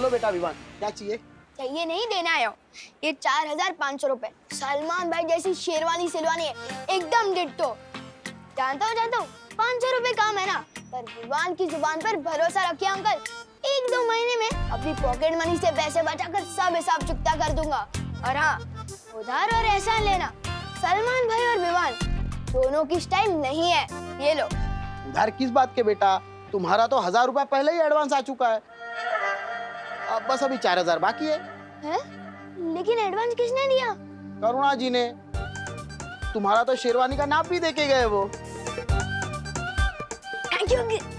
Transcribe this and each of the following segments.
लो बेटा विवान, क्या चाहिए? चाहिए नहीं, देना है। ये 4500 रुपए। सलमान भाई जैसी शेरवानी सिलवानी है, एकदम डिट्टो। जानता हूँ 500 रुपए कम है ना, पर विवान की जुबान पर भरोसा रखिए अंकल। 1-2 महीने में अपनी पॉकेट मनी से पैसे बचाकर सब हिसाब चुकता कर दूंगा। और हाँ, उधार और एहसान लेना सलमान भाई और विवान दोनों की स्टाइल नहीं है। ये लो। उधार किस बात के बेटा? तुम्हारा तो 1000 रुपए पहले ही एडवांस आ चुका है। अब बस अभी 4000 बाकी है। लेकिन एडवांस किसने दिया? करुणा जी ने। तुम्हारा तो शेरवानी का नाप भी देके गए वो। Thank you uncle.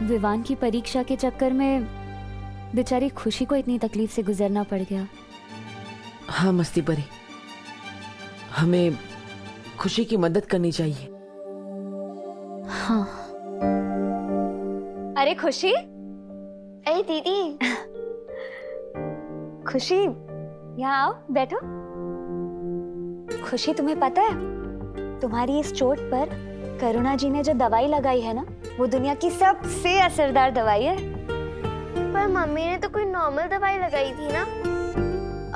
विवान की परीक्षा के चक्कर में बेचारी खुशी को इतनी तकलीफ से गुजरना पड़ गया। हाँ मस्ती परी, हमें खुशी की मदद करनी चाहिए। हाँ। अरे खुशी, अरे दीदी। खुशी यहाँ आओ, बैठो। खुशी तुम्हें पता है, तुम्हारी इस चोट पर करुणा जी ने जो दवाई लगाई है ना, वो दुनिया की सबसे असरदार दवाई है। पर मम्मी ने तो कोई नॉर्मल दवाई लगाई थी ना,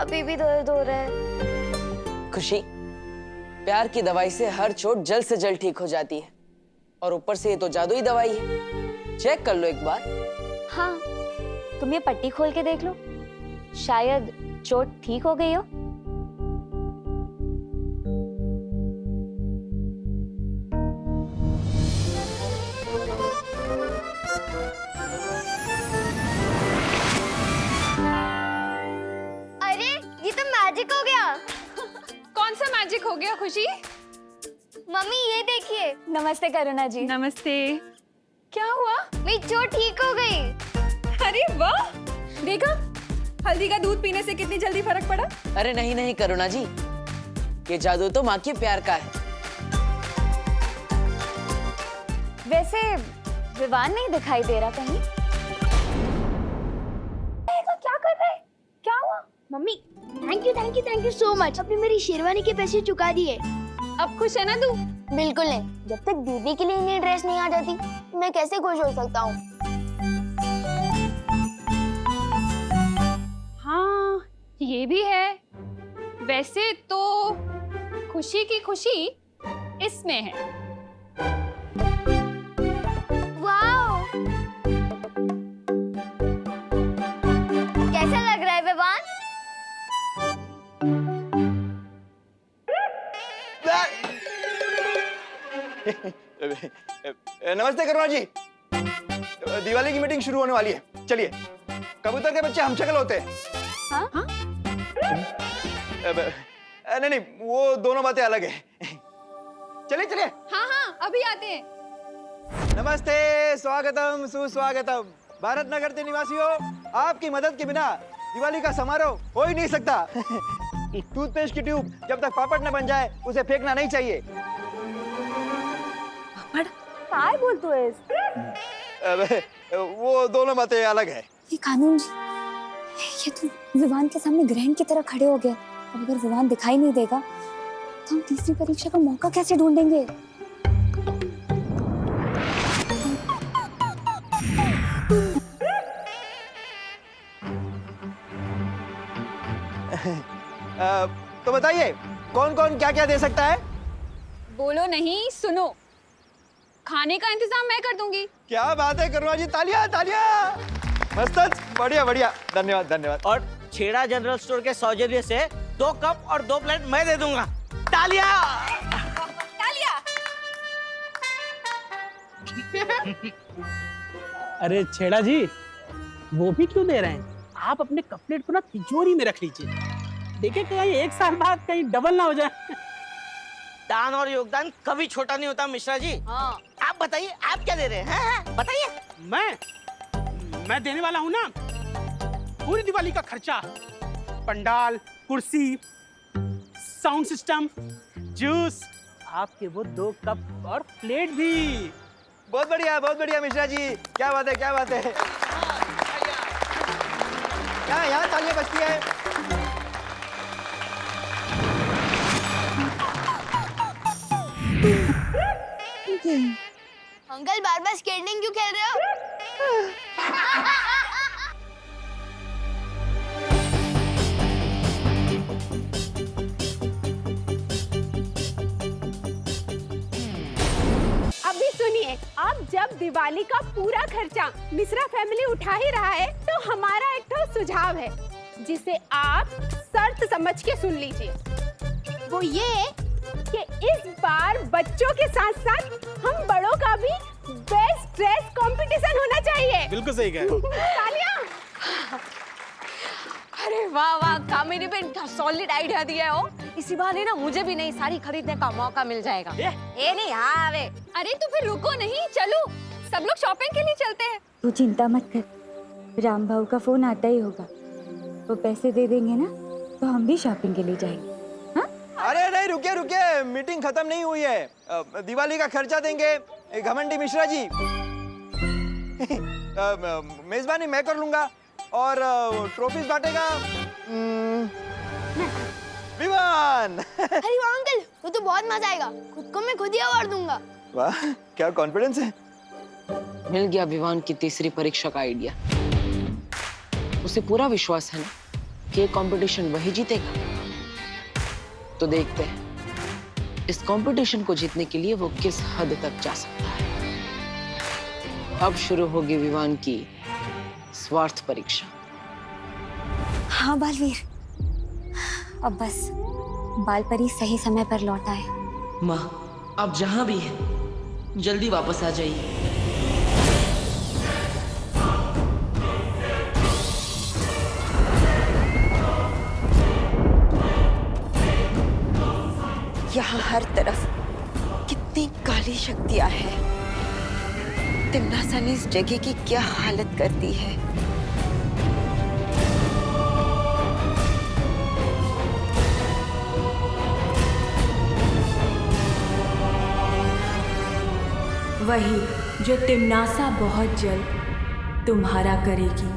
अभी भी दर्द हो रहा है। खुशी, प्यार की दवाई से हर चोट जल्द से जल्द ठीक हो जाती है, और ऊपर से ये तो जादुई दवाई है। चेक कर लो एक बार। हाँ, तुम ये पट्टी खोल के देख लो, शायद चोट ठीक हो गई हो। मैजिक हो गया। कौन सा मैजिक हो गया खुशी? मम्मी ये देखिए। नमस्ते करुणा जी। नमस्ते। क्या हुआ? मेरी चोट ठीक हो गई। अरे वाह, देखा हल्दी का दूध पीने से कितनी जल्दी फर्क पड़ा। अरे नहीं नहीं करुणा जी, ये जादू तो माँ के प्यार का है। वैसे विवान नहीं दिखाई दे रहा कहीं। क्या कर रहे हैं? क्या हुआ? Mummy thank you so much. आपने मेरी शेरवानी के पैसे चुका दिए। अब खुश है ना तू? बिल्कुल नहीं, जब तक दीदी के लिए नई ड्रेस नहीं आ जाती मैं कैसे खुश हो सकता हूँ। हाँ ये भी है। वैसे तो खुशी की खुशी इसमें है। वाओ, कैसा लग रहा है विवान? नमस्ते करुणा जी, दिवाली की मीटिंग शुरू होने वाली है, चलिए। कबूतर के बच्चे हम शक्ल होते हैं। हाँ? नहीं, वो दोनों बातें अलग है। चलिए। हाँ अभी आते हैं। नमस्ते, स्वागतम सुस्वागतम। भारत नगर के निवासियों, आपकी मदद के बिना दिवाली का समारोह हो ही नहीं सकता। टूथपेस्ट की ट्यूब जब तक पापड़ न बन जाए उसे फेंकना नहीं चाहिए। काय बोलतो है? वो दोनों बातें अलग है। ये कानून जी, ये तो विवान के सामने ग्रहण की तरह खड़े हो गए। अब अगर विवान दिखाई नहीं देगा तो हम तीसरी परीक्षा का मौका कैसे ढूंढेंगे? तो बताइए कौन कौन क्या क्या दे सकता है? बोलो नहीं, सुनो। खाने का इंतजाम मैं कर दूंगी। क्या बात है करुणा जी, तालियां। मस्त, बढ़िया, धन्यवाद। और छेड़ा जनरल स्टोर के सौजन्य से 2 कप और 2 प्लेट मैं दे दूंगा। तालियां। अरे छेड़ा जी, वो भी क्यों दे रहे हैं? आप अपने कप प्लेट को ना तिजोरी में रख लीजिए, देखिए कहीं 1 साल बाद कहीं डबल ना हो जाए। दान और योगदान कभी छोटा नहीं होता मिश्रा जी। हाँ। आप बताइए, आप क्या दे रहे हैं? बताइए। मैं देने वाला हूँ ना पूरी दिवाली का खर्चा, पंडाल, कुर्सी, साउंड सिस्टम, जूस, आपके वो 2 कप और प्लेट भी। बहुत बढ़िया मिश्रा जी, क्या बात है, क्या बात है। यहाँ तालियां बजती है। अंकल बार बार स्केटिंग क्यों खेल रहे हो? अभी सुनिए, अब जब दिवाली का पूरा खर्चा मिश्रा फैमिली उठा ही रहा है, तो हमारा एक तो सुझाव है जिसे आप शर्त समझ के सुन लीजिए। वो ये कि इस बार बच्चों के साथ साथ हम बड़ों का भी बेस्ट ड्रेस कंपटीशन होना चाहिए। बिल्कुल सही कहा। तालियां। अरे वाह वाह, कामिनी बहन क्या सॉलिड आइडिया दिया हो। इसी बहाने ना मुझे भी नई साड़ी खरीदने का मौका मिल जाएगा। ये नहीं, हाँ वे। अरे तो फिर रुको नहीं, चलो सब लोग शॉपिंग के लिए चलते हैं। तू चिंता मत कर, राम भाऊ का फोन आता ही होगा। वो पैसे दे देंगे ना तो हम भी शॉपिंग के लिए जाएंगे। अरे नहीं, रुकिए, मीटिंग खत्म नहीं हुई है। दिवाली का खर्चा देंगे घमंडी मिश्रा जी। मेजबानी मैं कर लूंगा और ट्रॉफीज बांटेगा विवान। अरे वाह अंकल, वो तो बहुत मजा आएगा। खुद को मैं खुद ही अवार्ड दूंगा। वाह, क्या कॉन्फिडेंस है। मिल गया विवान की तीसरी परीक्षा का आइडिया। उसे पूरा विश्वास है ना कि ये कंपटीशन वही जीतेगा। तो देखते हैं इस कंपटीशन को जीतने के लिए वो किस हद तक जा सकता है। अब शुरू होगी विवान की स्वार्थ परीक्षा। हाँ बालवीर, अब बस बाल परी सही समय पर लौट आए। माँ, आप जहां भी हैं जल्दी वापस आ जाइए। यहाँ हर तरफ कितनी काली शक्तियाँ हैं। तिम्नासा ने इस जगह की क्या हालत कर दी है। वही जो तिम्नासा बहुत जल्द तुम्हारा करेगी।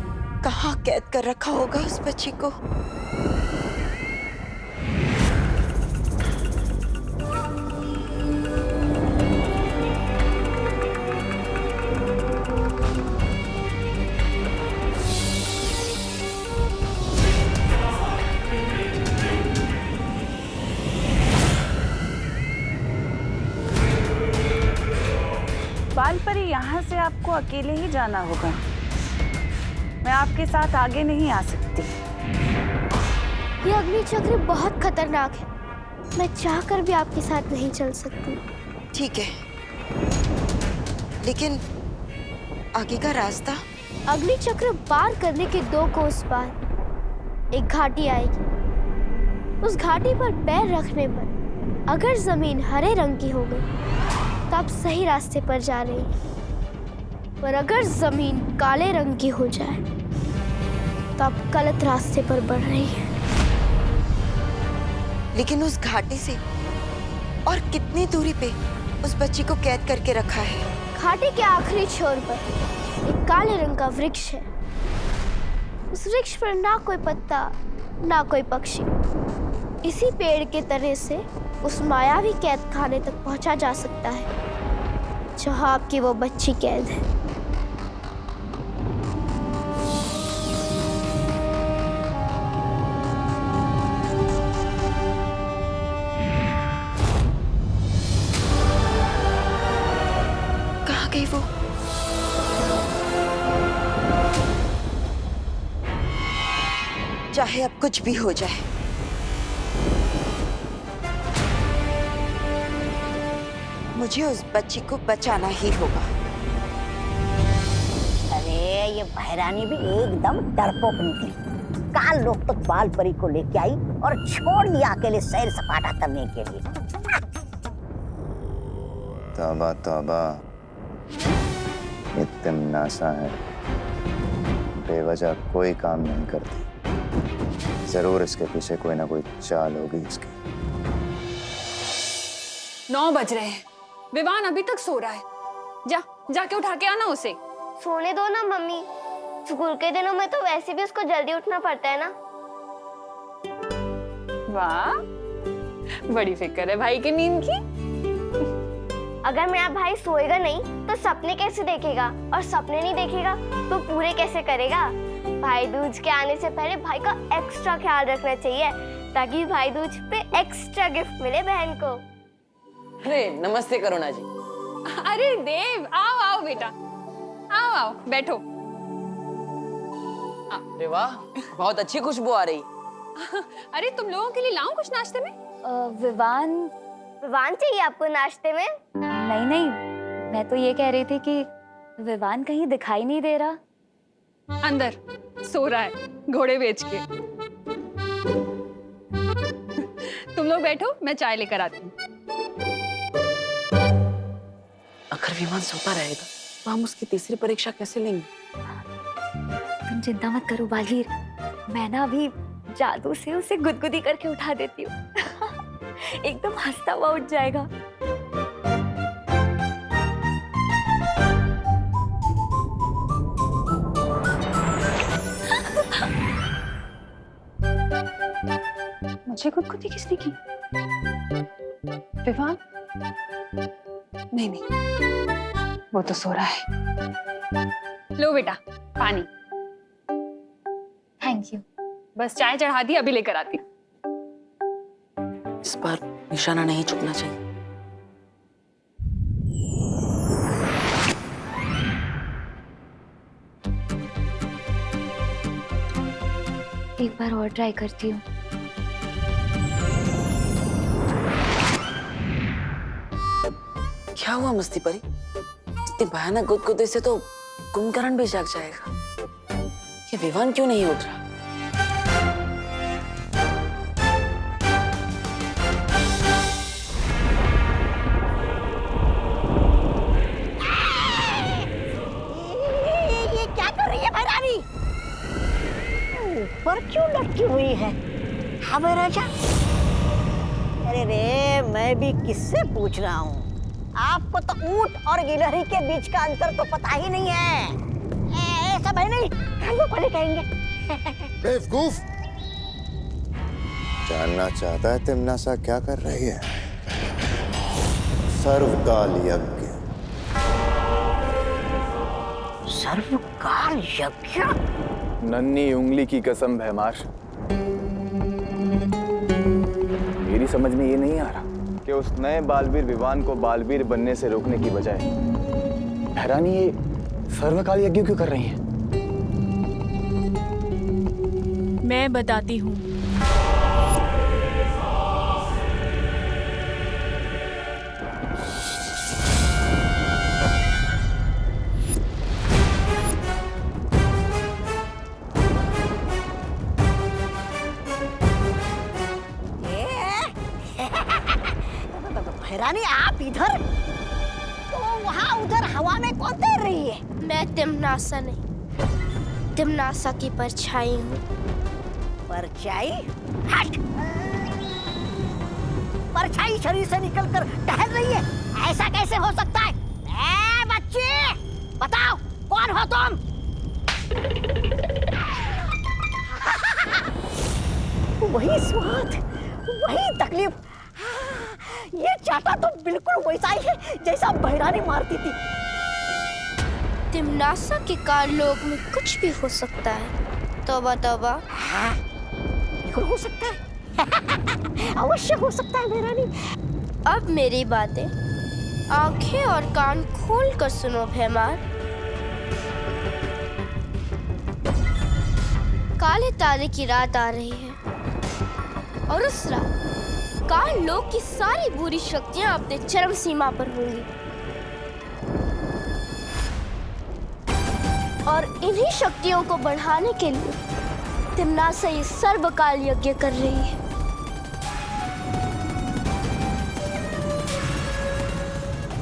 कहाँ कैद कर रखा होगा उस बच्ची को। बाल परी, यहाँ से आपको अकेले ही जाना होगा। मैं आपके साथ आगे नहीं आ सकती। ये अग्नि चक्र बहुत खतरनाक है। मैं चाहकर भी आपके साथ नहीं चल सकती। ठीक है, लेकिन आगे का रास्ता? अग्नि चक्र पार करने के 2 कोस पार एक घाटी आएगी। उस घाटी पर पैर रखने पर अगर जमीन हरे रंग की हो गई तो आप सही रास्ते पर जा रही हैं। पर अगर जमीन काले रंग की हो जाए तो आप गलत रास्ते पर बढ़ रही हैं। लेकिन उस घाटी से और कितनी दूरी पे उस बच्ची को कैद करके रखा है? घाटी के आखिरी छोर पर एक काले रंग का वृक्ष है। उस वृक्ष पर ना कोई पत्ता ना कोई पक्षी। इसी पेड़ के तने से उस मायावी कैद खाने तक पहुंचा जा सकता है जहां आपकी वो बच्ची कैद है। कहाँ गई वो? चाहे अब कुछ भी हो जाए, मुझे उस बच्ची को बचाना ही होगा। अरे ये बहरानी भी एकदम डरपोक निकली। काल लोग तक बाल परी को लेके आई और छोड़ दिया अकेले सैर सपाटा करने के लिए। तौबा तौबा, ये तिम्नासा है, बेवजह कोई काम नहीं करती। जरूर इसके पीछे कोई ना कोई चाल होगी इसकी। 9 बज रहे हैं, विवान अभी तक सो रहा है। जा जाके उठा के आना उसे। सोने दो ना मम्मी, स्कूल के दिनों में तो वैसे भी उसको जल्दी उठना पड़ता है ना। वाह, बड़ी फिक्र है भाई की नींद की। अगर मेरा भाई सोएगा नहीं तो सपने कैसे देखेगा, और सपने नहीं देखेगा तो पूरे कैसे करेगा। भाई दूज के आने से पहले भाई का एक्स्ट्रा ख्याल रखना चाहिए, ताकि भाई दूज पे एक्स्ट्रा गिफ्ट मिले बहन को। अरे नमस्ते करुणा जी। अरे देव, आओ आओ बेटा, आओ आओ बैठो। अरे वाह, बहुत अच्छी खुशबू आ रही। अरे तुम लोगों के लिए लाऊं कुछ नाश्ते में? विवान चाहिए आपको नाश्ते में? नहीं नहीं, मैं तो ये कह रही थी कि विवान कहीं दिखाई नहीं दे रहा। अंदर सो रहा है घोड़े बेच के। तुम लोग बैठो, मैं चाय लेकर आती हूँ। अगर विमान सोता रहेगा तो हम उसकी तीसरी परीक्षा कैसे लेंगे? तुम चिंता मत करो बालवीर, मैं ना अभी जादू से उसे गुदगुदी करके उठा देती हूँ। एकदम हंसता हुआ उठ जाएगा। मुझे गुदगुदी किसने की? विवान? नहीं नहीं, वो तो सो रहा है। लो बेटा पानी। Thank you. बस चाय चढ़ा दी, अभी लेकर आती हूँ। इस बार निशाना नहीं चुकना चाहिए। एक बार और ट्राई करती हूँ। क्या हुआ मस्ती परी? इतनी भयानक गुदगुदी से तो कुंभकर्ण भी जाग जाएगा। ये विवान क्यों नहीं उठ रहा? ये क्या कर रही है भैरानी? ऊपर क्यों लटकी हुई है? हाँ राजा। अरे रे, मैं भी किससे पूछ रहा हूँ? आपको तो ऊंट और गिलहरी के बीच का अंतर तो पता ही नहीं है। ऐसा भाई नहीं, कानों वाले कहेंगे। बेवकूफ! जानना चाहता है तिमनासा क्या कर रही है? सर्वकाल यज्ञ। सर्वकाल यज्ञ? नन्ही उंगली की कसम भैमार, मेरी समझ में ये नहीं आ रहा कि उस नए बालवीर विवान को बालवीर बनने से रोकने की बजाय भैरानी ये सर्वकाल यज्ञ क्यों कर रही हैं? मैं बताती हूँ। भैरानी आप इधर, तो वहाँ उधर हवा में कौन तैर रही है? मैं तिमनासा नहीं, तिमनासा की परछाई हूँ। परछाई? हट! परछाई शरीर से निकलकर टहल रही है, ऐसा कैसे हो सकता है? ए बच्चे, बताओ कौन हो तुम? वही स्वाद, वही तकलीफ। ये चाटा तो बिल्कुल वैसा ही है जैसा भैरानी मारती थी। तिमनासा के काललोक में कुछ भी हो सकता है। तौबा तौबा। हाँ, बिल्कुल हो सकता है। अवश्य हो सकता है भैरानी। अब मेरी बातें आंखें और कान खोल कर सुनो भैमार। काले तारे की रात आ रही है, और उस रात काल लोक की सारी बुरी शक्तियां अपने चरम सीमा पर होंगी, और इन्हीं शक्तियों को बढ़ाने के लिए तिमनासा ये सर्वकाल यज्ञ कर रही है।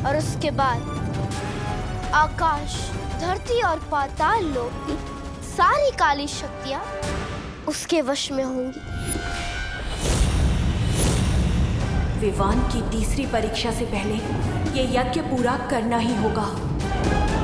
और उसके बाद आकाश, धरती और पाताल लोक की सारी काली शक्तियां उसके वश में होंगी। विवान की तीसरी परीक्षा से पहले ये यज्ञ पूरा करना ही होगा। है।